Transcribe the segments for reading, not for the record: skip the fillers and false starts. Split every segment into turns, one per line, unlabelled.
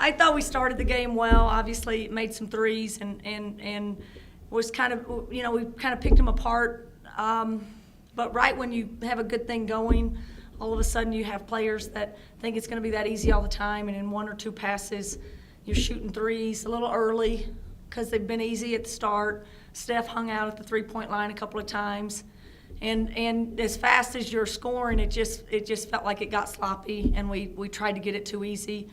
I thought we started the game well. Obviously, made some threes and was kind of, we kind of picked them apart. But right when you have a good thing going, all of a sudden you have players that think it's going to be that easy all the time, and in one or two passes, you're shooting threes a little early because they've been easy at the start. Steph hung out at the three-point line a couple of times. And as fast as you're scoring, it just felt like it got sloppy, and we tried to get it too easy.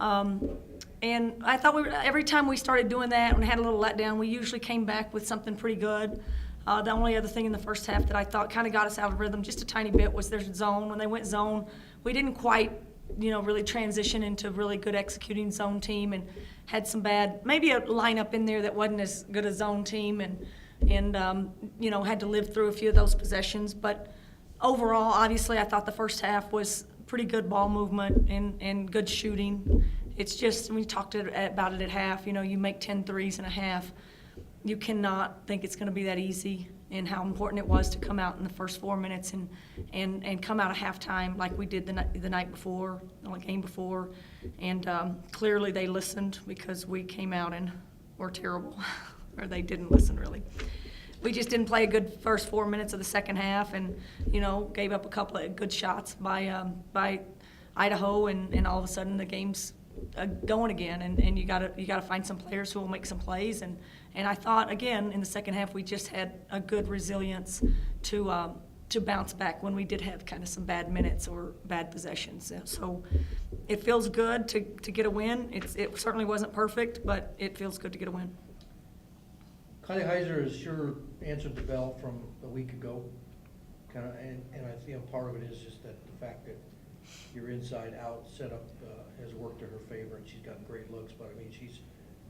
And I thought every time we started doing that and had a little letdown, we usually came back with something pretty good. The only other thing in the first half that I thought kind of got us out of rhythm just a tiny bit was their zone. When they went zone, we didn't quite, really transition into really good executing zone team, and had some maybe a lineup in there that wasn't as good a zone team, and had to live through a few of those possessions. But overall, obviously, I thought the first half was pretty good ball movement and good shooting. It's just, we talked about it at half, you make 10 threes in a half. You cannot think it's going to be that easy, and how important it was to come out in the first 4 minutes and come out of halftime like we did the night before, the game before. And clearly they listened, because we came out and were terrible, or they didn't listen really. We just didn't play a good first 4 minutes of the second half, and gave up a couple of good shots by Idaho, and all of a sudden the game's going again, and you gotta find some players who will make some plays, and I thought again in the second half we just had a good resilience to bounce back when we did have kind of some bad minutes or bad possessions. So it feels good to get a win. It certainly wasn't perfect, but it feels good to get a win.
Kylie Heiser has sure answered the bell from a week ago, and I think part of it is just that the fact that your inside-out setup has worked to her favor, and she's gotten great looks. But I mean, she's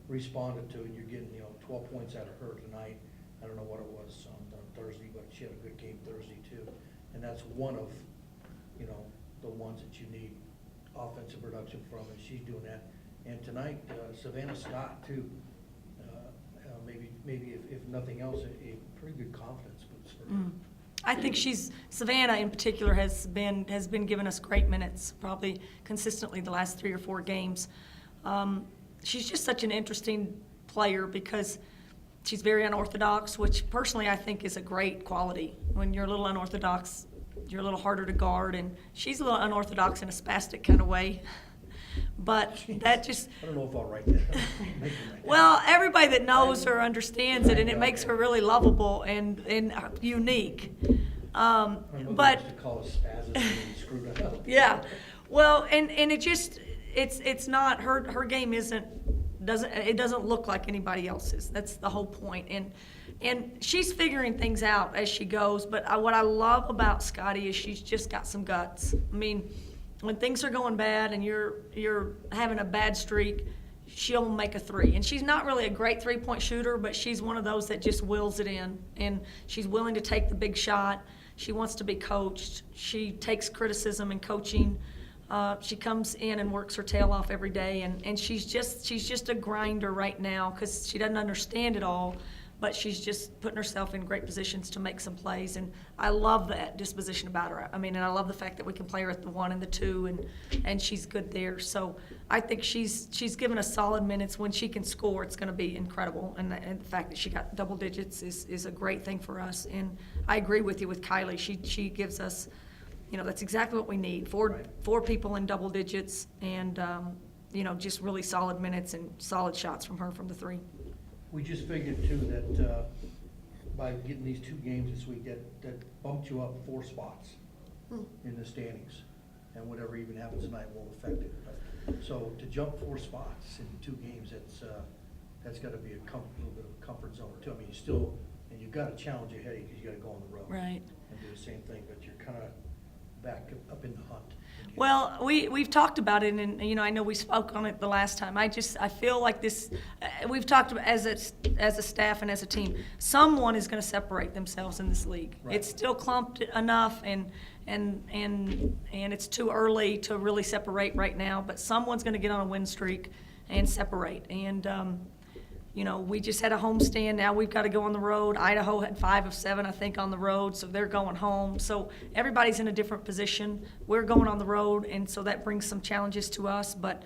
responded to, and you're getting 12 points out of her tonight. I don't know what it was on Thursday, but she had a good game Thursday too, and that's one of the ones that you need offensive production from, and she's doing that. And tonight, Savannah Scott too. Maybe if nothing else, a pretty good confidence boost for her.
I think Savannah in particular has been giving us great minutes, probably consistently the last 3 or 4 games. She's just such an interesting player because she's very unorthodox, which personally I think is a great quality. When you're a little unorthodox, you're a little harder to guard, and she's a little unorthodox in a spastic kind of way. But that just...
I don't know if I'll write that.
Well, everybody that knows her understands it, and it makes her really lovable and unique. But
to call us spasms and screwed up.
Yeah, well, and it just it's not her game doesn't look like anybody else's. That's the whole point. And she's figuring things out as she goes. But what I love about Scotty is she's just got some guts. I mean, when things are going bad and you're having a bad streak, she'll make a three. And she's not really a great three-point shooter, but she's one of those that just wills it in. And she's willing to take the big shot. She wants to be coached. She takes criticism and coaching. She comes in and works her tail off every day. And she's just a grinder right now because she doesn't understand it all. But she's just putting herself in great positions to make some plays, and I love that disposition about her. I mean, and I love the fact that we can play her at the 1 and the 2, and she's good there. So I think she's given us solid minutes. When she can score, it's going to be incredible, and the fact that she got double digits is a great thing for us. And I agree with you with Kylie. She gives us, that's exactly what we need. Four people in double digits, and just really solid minutes and solid shots from her from the 3.
We just figured too that by getting these 2 games this week, that bumped you up 4 spots in the standings, and whatever even happens tonight won't affect it. But, so to jump 4 spots in 2 games, that's got to be a little bit of a comfort zone too. I mean, and you've got to challenge ahead because you got to go on the road,
right,
and do the same thing. But you're kind of back up in the hunt.
Well, we've talked about it, and I know we spoke on it the last time. I feel like this. We've talked about as a staff and as a team. Someone is going to separate themselves in this league.
Right.
It's still clumped enough, and it's too early to really separate right now. But someone's going to get on a win streak and separate. And we just had a homestand. Now we've got to go on the road. Idaho had 5 of 7, I think, on the road, so they're going home. So everybody's in a different position. We're going on the road, and so that brings some challenges to us. But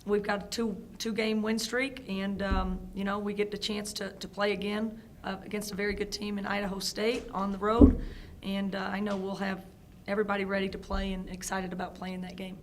we've got a two-game win streak, and, you know, we get the chance to play again against a very good team in Idaho State on the road. And I know we'll have everybody ready to play and excited about playing that game.